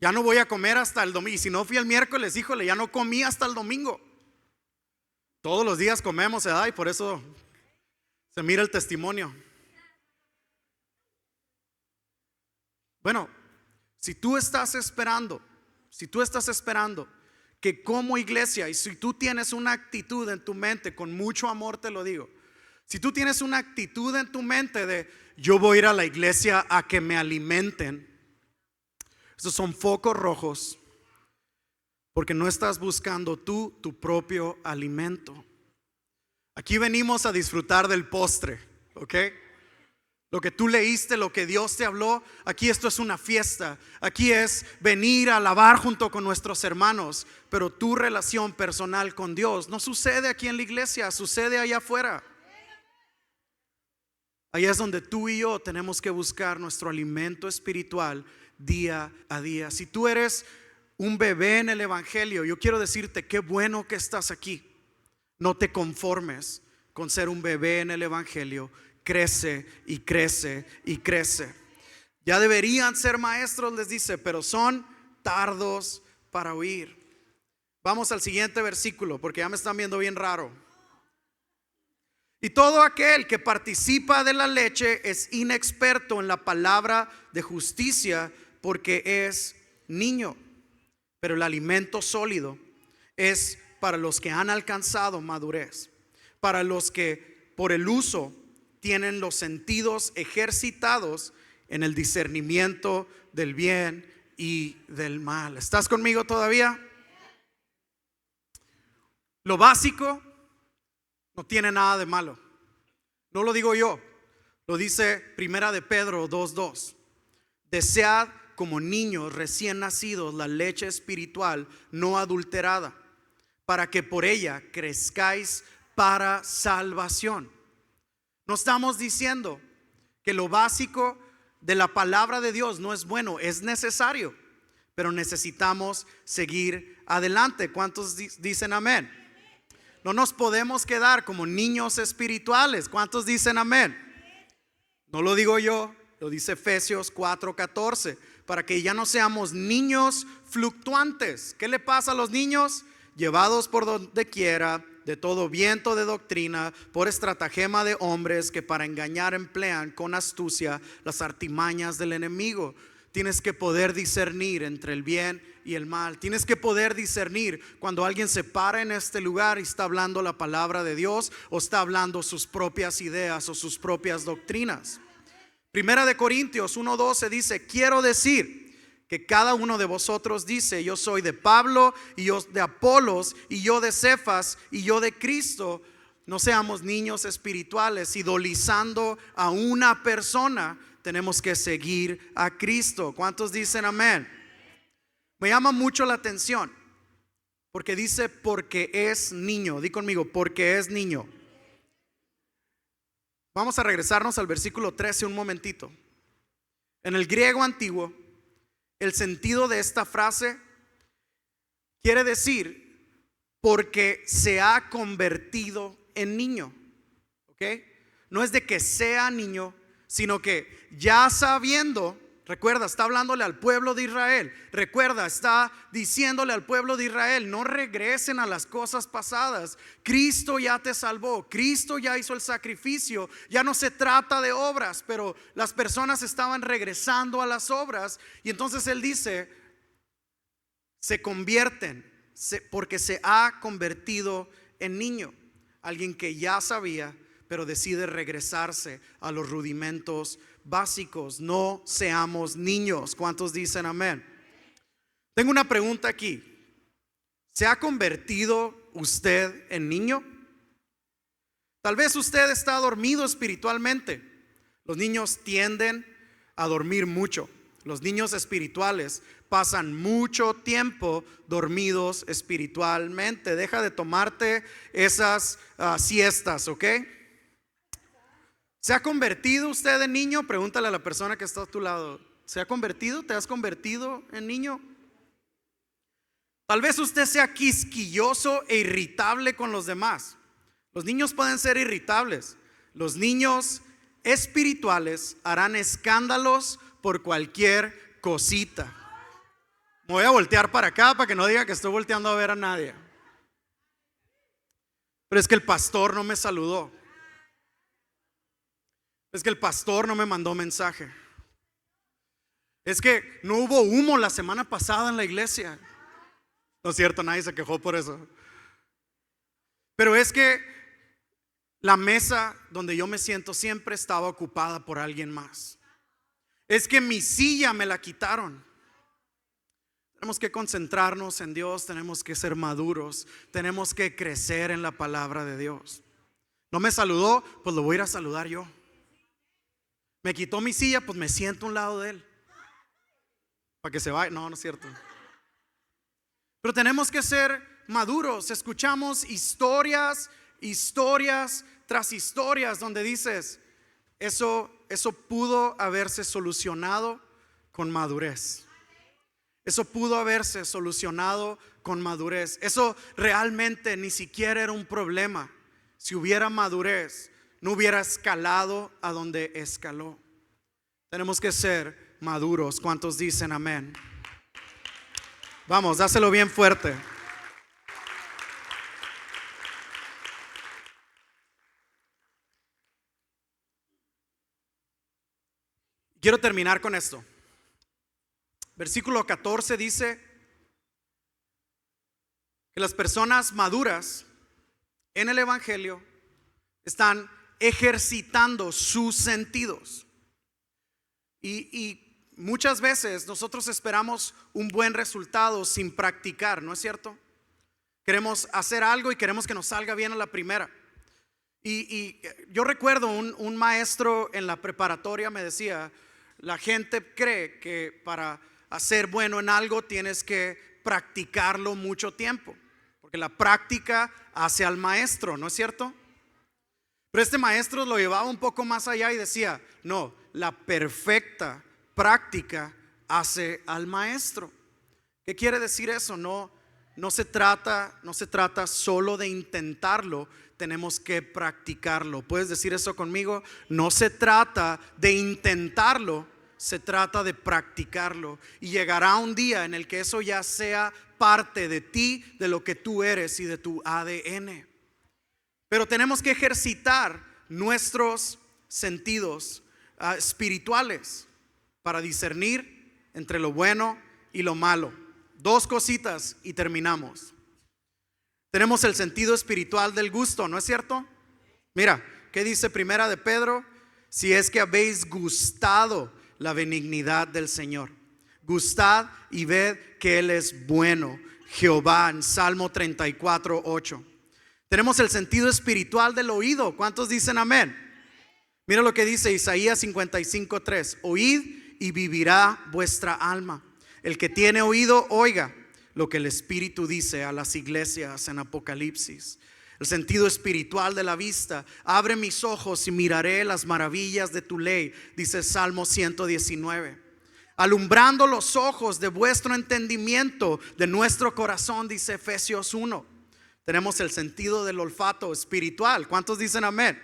Ya no voy a comer hasta el domingo. Y si no fui el miércoles, híjole, ya no comí hasta el domingo. Todos los días comemos, ¿verdad? Y por eso se mira el testimonio. Bueno, si tú estás esperando que como iglesia, y si tú tienes una actitud en tu mente, con mucho amor te lo digo, si tú tienes una actitud en tu mente de yo voy a ir a la iglesia a que me alimenten, esos son focos rojos, porque no estás buscando tú tu propio alimento. Aquí venimos a disfrutar del postre, ¿ok? Lo que tú leíste, lo que Dios te habló, aquí esto es una fiesta. Aquí es venir a alabar junto con nuestros hermanos, pero tu relación personal con Dios no sucede aquí en la iglesia, sucede allá afuera. Allá es donde tú y yo tenemos que buscar nuestro alimento espiritual día a día. Si tú eres un bebé en el evangelio, yo quiero decirte qué bueno que estás aquí. No te conformes con ser un bebé en el evangelio. Crece y crece y crece. Ya deberían ser maestros, les dice, pero son tardos para oír. Vamos al siguiente versículo, porque ya me están viendo bien raro. Y todo aquel que participa de la leche es inexperto en la palabra de justicia, porque es niño. Pero el alimento sólido es para los que han alcanzado madurez, para los que por el uso tienen los sentidos ejercitados en el discernimiento del bien y del mal. ¿Estás conmigo todavía? Lo básico no tiene nada de malo. No lo digo yo, lo dice Primera de Pedro 2:2. Desead como niños recién nacidos la leche espiritual no adulterada, para que por ella crezcáis para salvación. No estamos diciendo que lo básico de la palabra de Dios no es bueno, es necesario, pero necesitamos seguir adelante. ¿Cuántos dicen amén? No nos podemos quedar como niños espirituales. ¿Cuántos dicen amén? No lo digo yo, lo dice Efesios 4:14, para que ya no seamos niños fluctuantes. ¿Qué le pasa a los niños? Llevados por donde quiera de todo viento de doctrina, por estratagema de hombres que para engañar emplean con astucia las artimañas del enemigo. Tienes que poder discernir entre el bien y el mal. Tienes que poder discernir cuando alguien se para en este lugar y está hablando la palabra de Dios o está hablando sus propias ideas o sus propias doctrinas. Primera de Corintios 1:12 dice: quiero decir que cada uno de vosotros dice: yo soy de Pablo, y yo de Apolos, y yo de Cefas, y yo de Cristo. No seamos niños espirituales idolizando a una persona. Tenemos que seguir a Cristo. ¿Cuántos dicen amén? Me llama mucho la atención porque dice porque es niño. Di conmigo, porque es niño. Vamos a regresarnos al versículo 13 un momentito. En el griego antiguo, el sentido de esta frase quiere decir porque se ha convertido en niño. ¿Ok? No es de que sea niño, sino que ya sabiendo, recuerda, está hablándole al pueblo de Israel. Recuerda, está diciéndole al pueblo de Israel: no regresen a las cosas pasadas. Cristo ya te salvó, Cristo ya hizo el sacrificio. Ya no se trata de obras, pero las personas estaban regresando a las obras. Y entonces él dice: se convierten, porque se ha convertido en niño. Alguien que ya sabía, pero decide regresarse a los rudimentos básicos. No seamos niños. ¿Cuántos dicen amén? Tengo una pregunta aquí. ¿Se ha convertido usted en niño? Tal vez usted está dormido espiritualmente. Los niños tienden a dormir mucho. Los niños espirituales pasan mucho tiempo dormidos espiritualmente. Deja de tomarte esas siestas, ¿ok? ¿Se ha convertido usted en niño? Pregúntale a la persona que está a tu lado. ¿Se ha convertido? ¿Te has convertido en niño? Tal vez usted sea quisquilloso e irritable con los demás. Los niños pueden ser irritables. Los niños espirituales harán escándalos por cualquier cosita. Me voy a voltear para acá para que no diga que estoy volteando a ver a nadie. Pero es que el pastor no me saludó. Es que el pastor no me mandó mensaje. Es que no hubo humo la semana pasada en la iglesia. No es cierto, nadie se quejó por eso. Pero es que la mesa donde yo me siento siempre estaba ocupada por alguien más. Es que mi silla me la quitaron. Tenemos que concentrarnos en Dios, tenemos que ser maduros, tenemos que crecer en la palabra de Dios. No me saludó, pues lo voy a ir a saludar yo. Me quitó mi silla, pues me siento a un lado de él. Para que se vaya. No, no es cierto. Pero tenemos que ser maduros. Escuchamos historias tras historias donde dices, eso pudo haberse solucionado con madurez. Eso pudo haberse solucionado con madurez. Eso realmente ni siquiera era un problema. Si hubiera madurez, no hubiera escalado a donde escaló. Tenemos que ser maduros. ¿Cuántos dicen amén? Vamos, dáselo bien fuerte. Quiero terminar con esto. Versículo 14 dice que las personas maduras en el evangelio están ejercitando sus sentidos. Y muchas veces nosotros esperamos un buen resultado sin practicar, ¿no es cierto? Queremos hacer algo y queremos que nos salga bien a la primera. Y yo recuerdo un maestro en la preparatoria me decía, la gente cree que para ser bueno en algo tienes que practicarlo mucho tiempo, porque la práctica hace al maestro, ¿no es cierto? Pero este maestro lo llevaba un poco más allá y decía, no, la perfecta práctica hace al maestro. ¿Qué quiere decir eso? No se trata solo de intentarlo, tenemos que practicarlo. ¿Puedes decir eso conmigo? No se trata de intentarlo, se trata de practicarlo. Y llegará un día en el que eso ya sea parte de ti, de lo que tú eres y de tu ADN. Pero tenemos que ejercitar nuestros sentidos espirituales para discernir entre lo bueno y lo malo. Dos cositas y terminamos. Tenemos el sentido espiritual del gusto, ¿no es cierto? Mira, ¿qué dice Primera de Pedro? Si es que habéis gustado la benignidad del Señor. Gustad y ved que Él es bueno. Jehová, en Salmo 34:8. Tenemos el sentido espiritual del oído. ¿Cuántos dicen amén? Mira lo que dice Isaías 55:3. Oíd y vivirá vuestra alma. El que tiene oído, oiga lo que el Espíritu dice a las iglesias en Apocalipsis. El sentido espiritual de la vista. Abre mis ojos y miraré las maravillas de tu ley, dice Salmo 119. Alumbrando los ojos de vuestro entendimiento, de nuestro corazón, dice Efesios 1. Tenemos el sentido del olfato espiritual. ¿Cuántos dicen amén?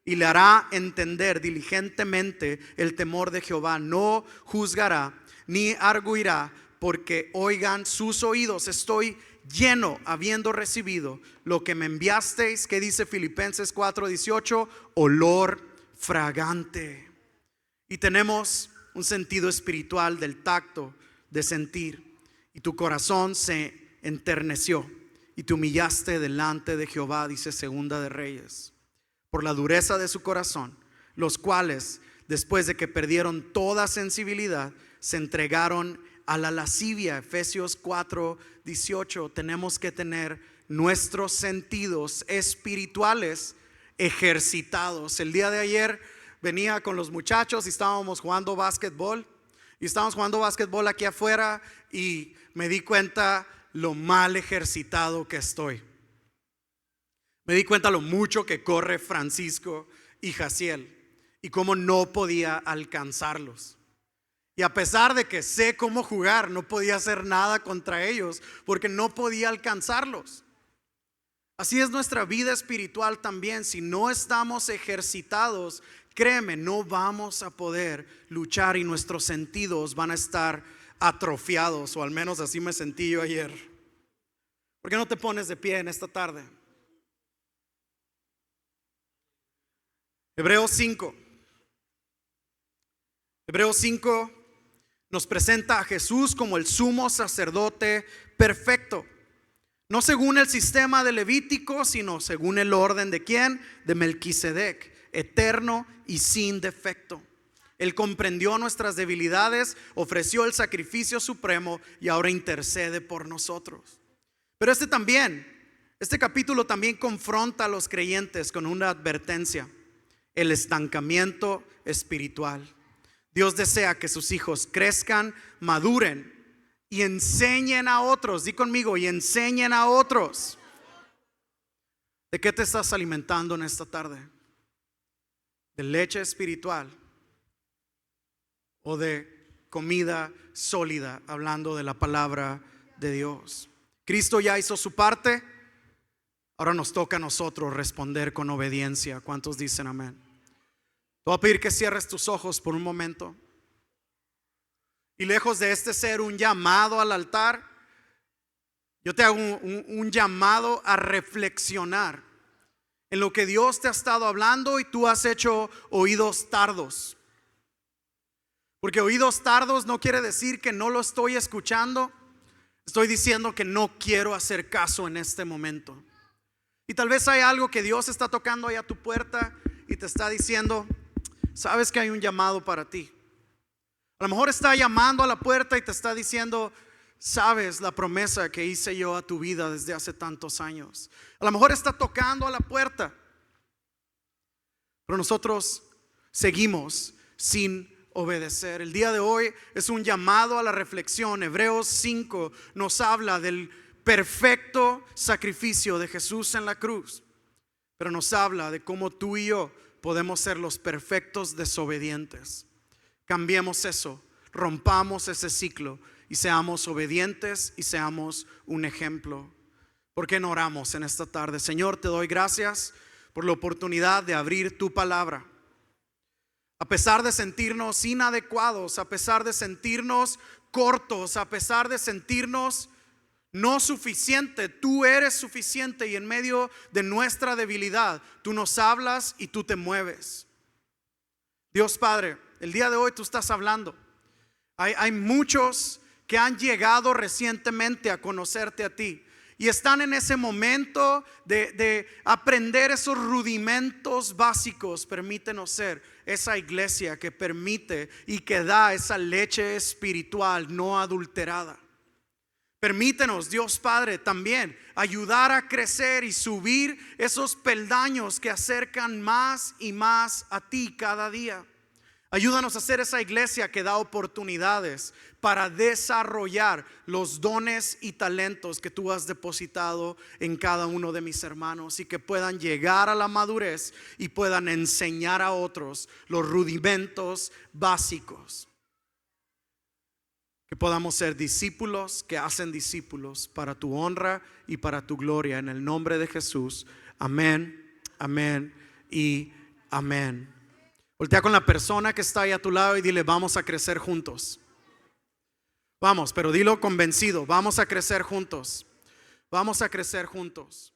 Y le hará entender diligentemente el temor de Jehová. No juzgará ni arguirá, porque oigan sus oídos. Estoy lleno, habiendo recibido lo que me enviasteis, que dice Filipenses 4:18, olor fragante. Y tenemos un sentido espiritual del tacto, de sentir. Y tu corazón se enterneció y te humillaste delante de Jehová, dice Segunda de Reyes. por la dureza de su corazón, los cuales, después de que perdieron toda sensibilidad, se entregaron a la lascivia. Efesios 4:18. Tenemos que tener nuestros sentidos espirituales ejercitados. El día de ayer venía con los muchachos y estábamos jugando básquetbol. Y estábamos jugando básquetbol aquí afuera y me di cuenta lo mal ejercitado que estoy. Me di cuenta lo mucho que corre Francisco y Jaciel y cómo no podía alcanzarlos. Y a pesar de que sé cómo jugar, no podía hacer nada contra ellos porque no podía alcanzarlos. Así es nuestra vida espiritual también. Si no estamos ejercitados, créeme, no vamos a poder luchar y nuestros sentidos van a estar atrofiados, o al menos así me sentí yo ayer. ¿Por qué no te pones de pie en esta tarde? Hebreos 5. Hebreos 5 nos presenta a Jesús como el sumo sacerdote perfecto. No según el sistema de Levítico, sino según el orden de ¿quién? De Melquisedec, eterno y sin defecto. Él comprendió nuestras debilidades, ofreció el sacrificio supremo y ahora intercede por nosotros. Pero este capítulo también confronta a los creyentes con una advertencia: el estancamiento espiritual. Dios desea que sus hijos crezcan, maduren y enseñen a otros. Di conmigo, y enseñen a otros. ¿De qué te estás alimentando en esta tarde? ¿De leche espiritual o de comida sólida, hablando de la palabra de Dios? Cristo ya hizo su parte, ahora nos toca a nosotros responder con obediencia. ¿Cuántos dicen amén? Te voy a pedir que cierres tus ojos por un momento. Y lejos de este ser un llamado al altar, yo te hago un llamado a reflexionar en lo que Dios te ha estado hablando y tú has hecho oídos tardos. Porque oídos tardos no quiere decir que no lo estoy escuchando. Estoy diciendo que no quiero hacer caso en este momento. Y tal vez hay algo que Dios está tocando ahí a tu puerta y te está diciendo: sabes que hay un llamado para ti. A lo mejor está llamando a la puerta y te está diciendo: sabes la promesa que hice yo a tu vida desde hace tantos años. A lo mejor está tocando a la puerta, pero nosotros seguimos sin obedecer. El día de hoy es un llamado a la reflexión. Hebreos 5 nos habla del perfecto sacrificio de Jesús en la cruz, pero nos habla de cómo tú y yo podemos ser los perfectos desobedientes. Cambiemos eso, rompamos ese ciclo y seamos obedientes y seamos un ejemplo. ¿Por qué no oramos en esta tarde? Señor, te doy gracias por la oportunidad de abrir tu palabra. A pesar de sentirnos inadecuados, a pesar de sentirnos cortos, a pesar de sentirnos no suficiente, tú eres suficiente, y en medio de nuestra debilidad tú nos hablas y tú te mueves. Dios Padre, el día de hoy tú estás hablando. Hay muchos que han llegado recientemente a conocerte a ti y están en ese momento de aprender esos rudimentos básicos. Permítenos ser esa iglesia que permite y que da esa leche espiritual no adulterada. Permítenos, Dios Padre, también ayudar a crecer y subir esos peldaños que acercan más y más a ti cada día. Ayúdanos a ser esa iglesia que da oportunidades para desarrollar los dones y talentos que tú has depositado en cada uno de mis hermanos, y que puedan llegar a la madurez y puedan enseñar a otros los rudimentos básicos. Que podamos ser discípulos que hacen discípulos para tu honra y para tu gloria, en el nombre de Jesús. Amén, amén y amén. Voltea con la persona que está ahí a tu lado y dile: vamos a crecer juntos. Vamos, pero dilo convencido: vamos a crecer juntos. Vamos a crecer juntos.